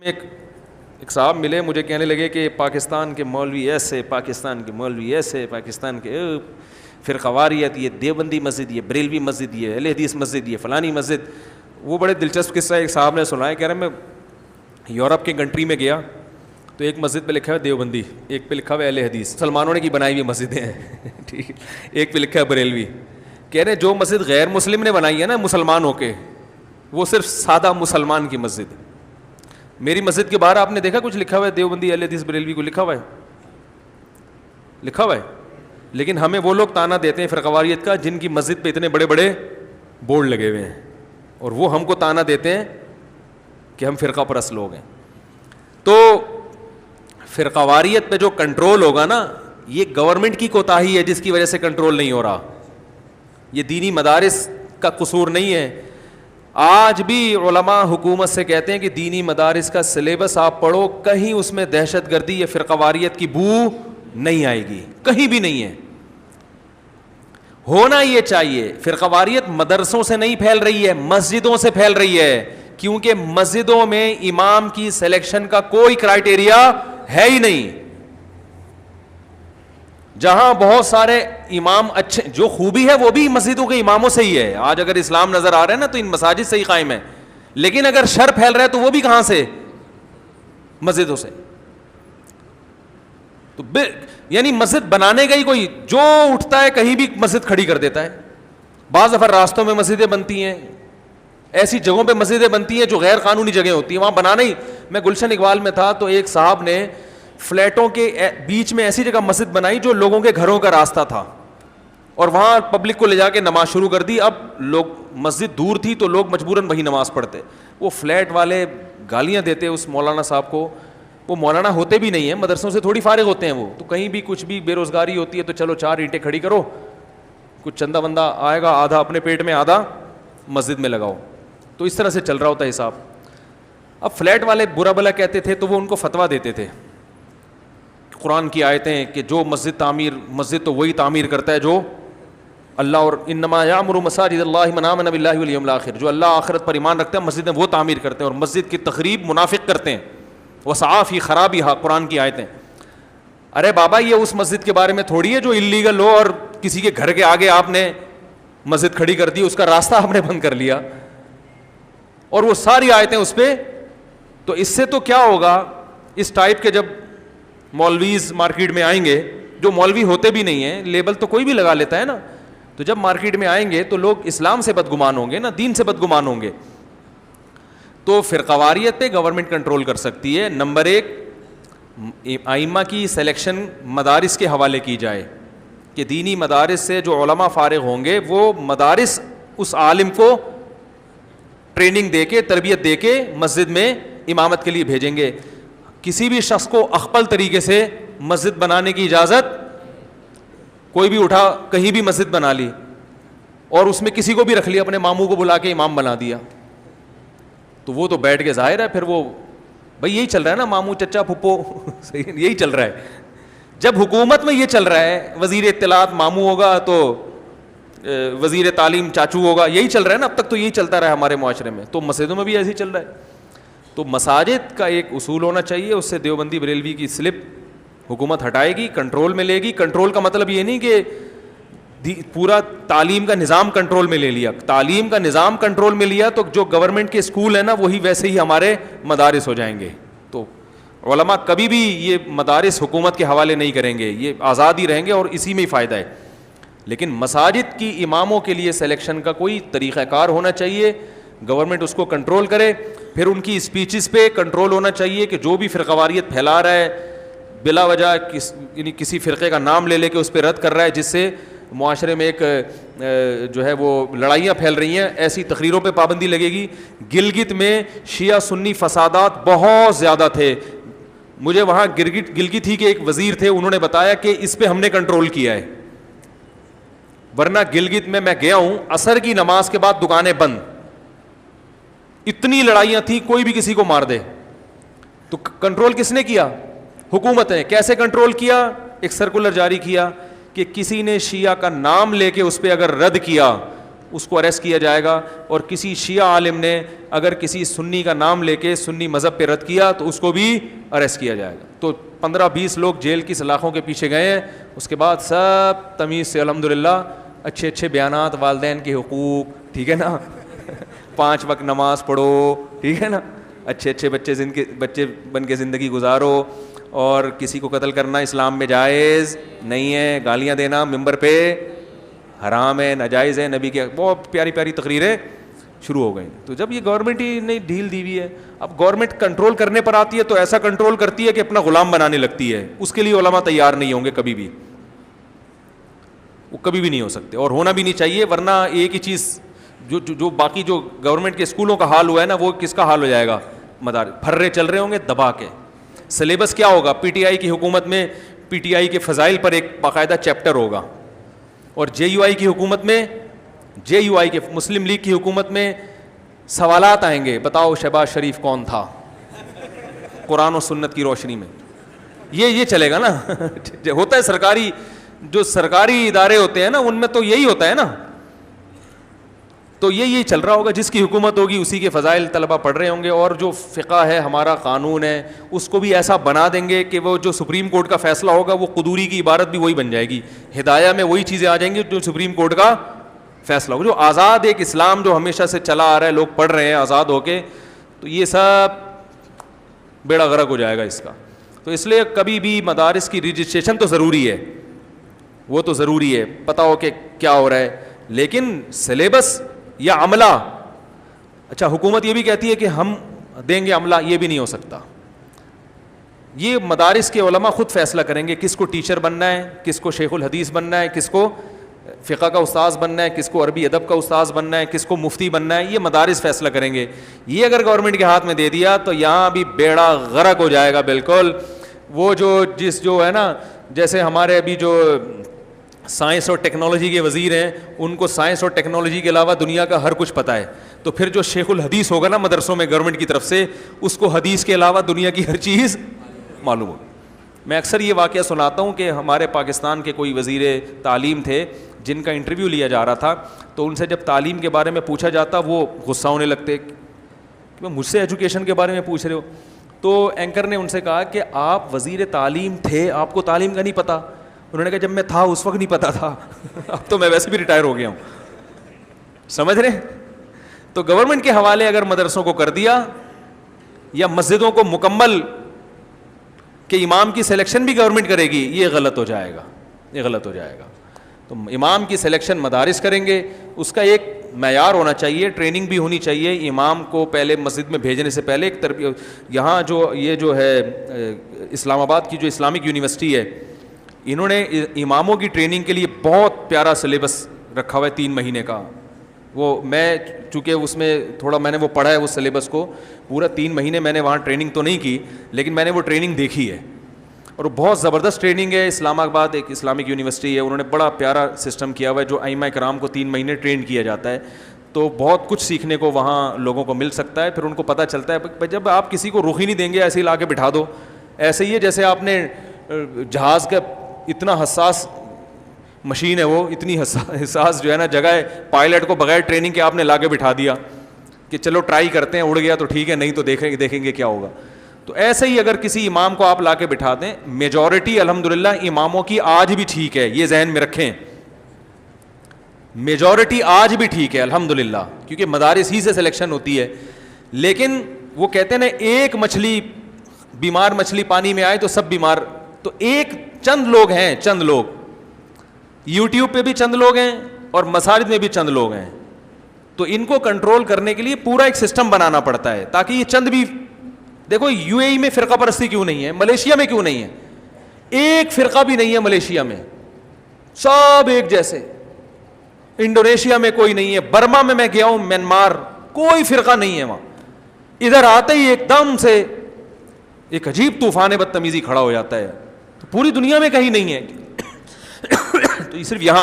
ایک صاحب ملے مجھے، کہنے لگے کہ پاکستان کے مولوی ایسے، پاکستان کے مولوی ایسے، پاکستان کے فرقہ واریت، یہ دیوبندی مسجد، یہ بریلوی مسجد، یہ اہل حدیث مسجد، یہ فلانی مسجد. وہ بڑے دلچسپ قصہ ایک صاحب نے سنایا. کہہ رہے میں یورپ کے کنٹری میں گیا تو ایک مسجد پہ لکھا ہے دیوبندی، ایک پہ لکھا ہوا ہے اہل حدیث، مسلمانوں نے کی بنائی ہوئی مسجدیں ہیں ٹھیک. ایک پہ لکھا ہے بریلوی. کہہ رہے جو مسجد غیر مسلم نے بنائی ہے نا مسلمان ہو کے، وہ صرف سادہ مسلمان کی مسجد. میری مسجد کے باہر آپ نے دیکھا کچھ لکھا ہوا ہے دیوبندی اہل حدیث بریلوی کو؟ لکھا ہوا ہے، لکھا ہوا ہے. لیکن ہمیں وہ لوگ تانا دیتے ہیں فرقہ واریت کا جن کی مسجد پہ اتنے بڑے بڑے بورڈ لگے ہوئے ہیں، اور وہ ہم کو تانا دیتے ہیں کہ ہم فرقہ پرست لوگ ہیں. تو فرقہ واریت پہ جو کنٹرول ہوگا نا، یہ گورنمنٹ کی کوتاہی ہے جس کی وجہ سے کنٹرول نہیں ہو رہا. یہ دینی مدارس کا قصور نہیں ہے. آج بھی علماء حکومت سے کہتے ہیں کہ دینی مدارس کا سلیبس آپ پڑھو، کہیں اس میں دہشت گردی یا فرقہ واریت کی بو نہیں آئے گی، کہیں بھی نہیں ہے. ہونا یہ چاہیے. فرقہ واریت مدرسوں سے نہیں پھیل رہی ہے، مسجدوں سے پھیل رہی ہے، کیونکہ مسجدوں میں امام کی سلیکشن کا کوئی کرائیٹیریا ہے ہی نہیں. جہاں بہت سارے امام اچھے، جو خوبی ہے وہ بھی مسجدوں کے اماموں سے ہی ہے. آج اگر اسلام نظر آ رہا ہے نا تو ان مساجد سے ہی قائم ہے. لیکن اگر شر پھیل رہا ہے تو وہ بھی کہاں سے؟ مسجدوں سے. تو یعنی مسجد بنانے کا ہی کوئی جو اٹھتا ہے کہیں بھی مسجد کھڑی کر دیتا ہے. بعض دفعہ راستوں میں مسجدیں بنتی ہیں، ایسی جگہوں پہ مسجدیں بنتی ہیں جو غیر قانونی جگہیں ہوتی ہیں، وہاں بنانا ہی. میں گلشن اقبال میں تھا تو ایک صاحب نے فلیٹوں کے بیچ میں ایسی جگہ مسجد بنائی جو لوگوں کے گھروں کا راستہ تھا، اور وہاں پبلک کو لے جا کے نماز شروع کر دی. اب لوگ، مسجد دور تھی تو لوگ مجبوراً وہی نماز پڑھتے. وہ فلیٹ والے گالیاں دیتے اس مولانا صاحب کو. وہ مولانا ہوتے بھی نہیں ہیں، مدرسوں سے تھوڑی فارغ ہوتے ہیں وہ تو. کہیں بھی کچھ بھی بے روزگاری ہوتی ہے تو چلو 4 اینٹیں کھڑی کرو، کچھ چندہ بندہ آئے گا، آدھا اپنے پیٹ میں آدھا مسجد میں لگاؤ. تو اس طرح سے چل رہا ہوتا ہے حساب. اب فلیٹ والے برا بلا کہتے تھے تو وہ ان کو فتویٰ دیتے تھے قرآن کی آیتیں کہ جو مسجد تو وہی تعمیر کرتا ہے جو اللہ، اور انما یامر مساجد اللہ من آمن باللہ والیوم الآخر، جو اللہ آخرت پر ایمان رکھتے ہیں مسجدیں وہ تعمیر کرتے ہیں، اور مسجد کی تخریب منافق کرتے ہیں. وسعی فی خرابہا، قرآن کی آیتیں. ارے بابا یہ اس مسجد کے بارے میں تھوڑی ہے جو انلیگل ہو اور کسی کے گھر کے آگے آپ نے مسجد کھڑی کر دی، اس کا راستہ آپ نے بند کر لیا، اور وہ ساری آیتیں اس پہ. تو اس سے تو کیا ہوگا، اس ٹائپ کے جب مولویز مارکیٹ میں آئیں گے، جو مولوی ہوتے بھی نہیں ہیں، لیبل تو کوئی بھی لگا لیتا ہے نا، تو جب مارکیٹ میں آئیں گے تو لوگ اسلام سے بدگمان ہوں گے نا، دین سے بدگمان ہوں گے. تو فرقہ واریت پہ گورنمنٹ کنٹرول کر سکتی ہے. نمبر 1، ائمہ کی سلیکشن مدارس کے حوالے کی جائے کہ دینی مدارس سے جو علماء فارغ ہوں گے وہ مدارس اس عالم کو ٹریننگ دے کے، تربیت دے کے مسجد میں امامت کے لیے بھیجیں گے. کسی بھی شخص کو اخپل طریقے سے مسجد بنانے کی اجازت، کوئی بھی اٹھا کہیں بھی مسجد بنا لی اور اس میں کسی کو بھی رکھ لیا، اپنے ماموں کو بلا کے امام بنا دیا، تو وہ تو بیٹھ کے ظاہر ہے پھر وہ بھائی یہی چل رہا ہے نا، ماموں چچا پھپھو یہی چل رہا ہے. جب حکومت میں یہ چل رہا ہے، وزیر اطلاعات ماموں ہوگا تو وزیر تعلیم چاچو ہوگا، یہی چل رہا ہے نا، اب تک تو یہی چلتا رہا ہے ہمارے معاشرے میں، تو مسجدوں میں بھی ایسے ہی چل رہا ہے. تو مساجد کا ایک اصول ہونا چاہیے، اس سے دیوبندی بریلوی کی سلپ حکومت ہٹائے گی، کنٹرول میں لے گی. کنٹرول کا مطلب یہ نہیں کہ پورا تعلیم کا نظام کنٹرول میں لے لیا. تعلیم کا نظام کنٹرول میں لیا تو جو گورنمنٹ کے اسکول ہیں نا وہی ویسے ہی ہمارے مدارس ہو جائیں گے. تو علماء کبھی بھی یہ مدارس حکومت کے حوالے نہیں کریں گے، یہ آزاد ہی رہیں گے اور اسی میں ہی فائدہ ہے. لیکن مساجد کی اماموں کے لیے سلیکشن کا کوئی طریقہ کار ہونا چاہیے، گورنمنٹ اس کو کنٹرول کرے. پھر ان کی اسپیچز پہ کنٹرول ہونا چاہیے کہ جو بھی فرقہ واریت پھیلا رہا ہے بلا وجہ یعنی کسی فرقے کا نام لے کے اس پہ رد کر رہا ہے، جس سے معاشرے میں ایک جو ہے وہ لڑائیاں پھیل رہی ہیں، ایسی تقریروں پہ پابندی لگے گی. گلگت میں شیعہ سنی فسادات بہت زیادہ تھے. مجھے وہاں گلگت ہی کے ایک وزیر تھے، انہوں نے بتایا کہ اس پہ ہم نے کنٹرول کیا ہے، ورنہ گلگت میں گیا ہوں، عصر کی نماز کے بعد دکانیں بند، اتنی لڑائیاں تھیں، کوئی بھی کسی کو مار دے. تو کنٹرول کس نے کیا؟ حکومت نے. کیسے کنٹرول کیا؟ ایک سرکولر جاری کیا کہ کسی نے شیعہ کا نام لے کے اس پہ اگر رد کیا اس کو اریسٹ کیا جائے گا, اور کسی شیعہ عالم نے اگر کسی سنی کا نام لے کے سنی مذہب پہ رد کیا تو اس کو بھی اریسٹ کیا جائے گا. تو 15-20 لوگ جیل کی سلاخوں کے پیچھے گئے ہیں, اس کے بعد سب تمیز سے الحمدللہ اچھے اچھے بیانات, والدین کے حقوق, ٹھیک ہے نا, 5 وقت نماز پڑھو, ٹھیک ہے نا, اچھے اچھے بچے بن کے زندگی گزارو, اور کسی کو قتل کرنا اسلام میں جائز نہیں ہے, گالیاں دینا ممبر پہ حرام ہے, ناجائز ہے. نبی کے بہت پیاری پیاری تقریریں شروع ہو گئی. تو جب یہ گورنمنٹ ہی نہیں ڈھیل دی ہوئی ہے, اب گورنمنٹ کنٹرول کرنے پر آتی ہے تو ایسا کنٹرول کرتی ہے کہ اپنا غلام بنانے لگتی ہے. اس کے لیے علماء تیار نہیں ہوں گے کبھی بھی, وہ کبھی بھی نہیں ہو سکتے, اور ہونا بھی نہیں چاہیے. ورنہ ایک ہی چیز جو باقی جو گورنمنٹ کے اسکولوں کا حال ہوا ہے نا, وہ کس کا حال ہو جائے گا, پھرے چل رہے ہوں گے دبا کے. سلیبس کیا ہوگا, پی ٹی آئی کی حکومت میں پی ٹی آئی کے فضائل پر ایک باقاعدہ چیپٹر ہوگا, اور جے یو آئی کی حکومت میں, جے یو آئی کے مسلم لیگ کی حکومت میں سوالات آئیں گے, بتاؤ شہباز شریف کون تھا, قرآن و سنت کی روشنی میں. یہ چلے گا نا. ہوتا ہے سرکاری, جو سرکاری ادارے ہوتے ہیں نا ان میں تو یہی ہوتا ہے نا. تو یہی چل رہا ہوگا, جس کی حکومت ہوگی اسی کے فضائل طلبہ پڑھ رہے ہوں گے. اور جو فقہ ہے, ہمارا قانون ہے, اس کو بھی ایسا بنا دیں گے کہ وہ جو سپریم کورٹ کا فیصلہ ہوگا وہ قدوری کی عبارت بھی وہی بن جائے گی. ہدایہ میں وہی چیزیں آ جائیں گی جو سپریم کورٹ کا فیصلہ ہوگا. جو آزاد ایک اسلام جو ہمیشہ سے چلا آ رہا ہے, لوگ پڑھ رہے ہیں آزاد ہو کے, تو یہ سب بیڑا غرق ہو جائے گا اس کا. تو اس لیے کبھی بھی مدارس کی رجسٹریشن تو ضروری ہے, وہ تو ضروری ہے, پتہ ہو کہ کیا ہو رہا ہے. لیکن سلیبس یا عملہ, اچھا حکومت یہ بھی کہتی ہے کہ ہم دیں گے عملہ, یہ بھی نہیں ہو سکتا. یہ مدارس کے علماء خود فیصلہ کریں گے کس کو ٹیچر بننا ہے, کس کو شیخ الحدیث بننا ہے, کس کو فقہ کا استاذ بننا ہے, کس کو عربی ادب کا استاذ بننا ہے, کس کو مفتی بننا ہے. یہ مدارس فیصلہ کریں گے. یہ اگر گورنمنٹ کے ہاتھ میں دے دیا تو یہاں بھی بیڑا غرق ہو جائے گا بالکل. وہ جو ہے نا, جیسے ہمارے ابھی جو سائنس اور ٹیکنالوجی کے وزیر ہیں, ان کو سائنس اور ٹیکنالوجی کے علاوہ دنیا کا ہر کچھ پتہ ہے. تو پھر جو شیخ الحدیث ہوگا نا مدرسوں میں گورنمنٹ کی طرف سے, اس کو حدیث کے علاوہ دنیا کی ہر چیز معلوم ہوگی. میں اکثر یہ واقعہ سناتا ہوں کہ ہمارے پاکستان کے کوئی وزیر تعلیم تھے جن کا انٹرویو لیا جا رہا تھا, تو ان سے جب تعلیم کے بارے میں پوچھا جاتا وہ غصہ ہونے لگتے کہ مجھ سے ایجوکیشن کے بارے میں پوچھ رہے ہو. تو اینکر نے ان سے کہا کہ آپ وزیر تعلیم تھے, آپ کو تعلیم کا نہیں پتہ. انہوں نے کہا جب میں تھا اس وقت نہیں پتا تھا, اب تو میں ویسے بھی ریٹائر ہو گیا ہوں. سمجھ رہے؟ تو گورنمنٹ کے حوالے اگر مدرسوں کو کر دیا, یا مسجدوں کو مکمل کہ امام کی سلیکشن بھی گورنمنٹ کرے گی, یہ غلط ہو جائے گا, یہ غلط ہو جائے گا. تو امام کی سلیکشن مدارس کریں گے, اس کا ایک معیار ہونا چاہیے, ٹریننگ بھی ہونی چاہیے. امام کو پہلے مسجد میں بھیجنے سے پہلے ایک تربیت, یہاں یہ جو ہے اسلام آباد کی جو اسلامک یونیورسٹی ہے, انہوں نے اماموں کی ٹریننگ کے لیے بہت پیارا سلیبس رکھا ہوا ہے 3 مہینے کا. وہ میں چونکہ اس میں تھوڑا میں نے وہ پڑھا ہے اس سلیبس کو, پورا 3 مہینے میں نے وہاں ٹریننگ تو نہیں کی, لیکن میں نے وہ ٹریننگ دیکھی ہے, اور بہت زبردست ٹریننگ ہے. اسلام آباد ایک اسلامک یونیورسٹی ہے, انہوں نے بڑا پیارا سسٹم کیا ہوا ہے جو ائمہ کرام کو 3 مہینے ٹرین کیا جاتا ہے. تو بہت کچھ سیکھنے کو وہاں لوگوں کو مل سکتا ہے. پھر ان کو پتہ چلتا ہے جب آپ کسی کو رخ ہی نہیں دیں گے, ایسے ہی لا کے بٹھا دو. ایسے ہی ہے جیسے آپ نے جہاز کا اتنا حساس مشین ہے, وہ اتنی حساس جو ہے نا جگہ ہے, پائلٹ کو بغیر ٹریننگ کے آپ نے لا کے بٹھا دیا کہ چلو ٹرائی کرتے ہیں, اڑ گیا تو ٹھیک ہے, نہیں تو دیکھیں گے کیا ہوگا. تو ایسے ہی اگر کسی امام کو آپ لا کے بٹھا دیں, میجورٹی الحمدللہ اماموں کی آج بھی ٹھیک ہے, یہ ذہن میں رکھیں, میجورٹی آج بھی ٹھیک ہے الحمدللہ, کیونکہ مدارس ہی سے سلیکشن ہوتی ہے. لیکن وہ کہتے ہیں نا, ایک بیمار مچھلی پانی میں آئے تو سب بیمار. تو ایک چند لوگ ہیں, چند لوگ, یوٹیوب پہ بھی چند لوگ ہیں اور مساجد میں بھی چند لوگ ہیں. تو ان کو کنٹرول کرنے کے لیے پورا ایک سسٹم بنانا پڑتا ہے, تاکہ یہ چند بھی, دیکھو یو اے ای میں فرقہ پرستی کیوں نہیں ہے, ملیشیا میں کیوں نہیں ہے, ایک فرقہ بھی نہیں ہے ملیشیا میں, سب ایک جیسے. انڈونیشیا میں کوئی نہیں ہے, برما میں گیا ہوں, میانمار, کوئی فرقہ نہیں ہے وہاں. ادھر آتے ہی ایک دم سے ایک عجیب طوفان بدتمیزی کھڑا ہو جاتا ہے. پوری دنیا میں کہیں نہیں ہے, تو یہ صرف یہاں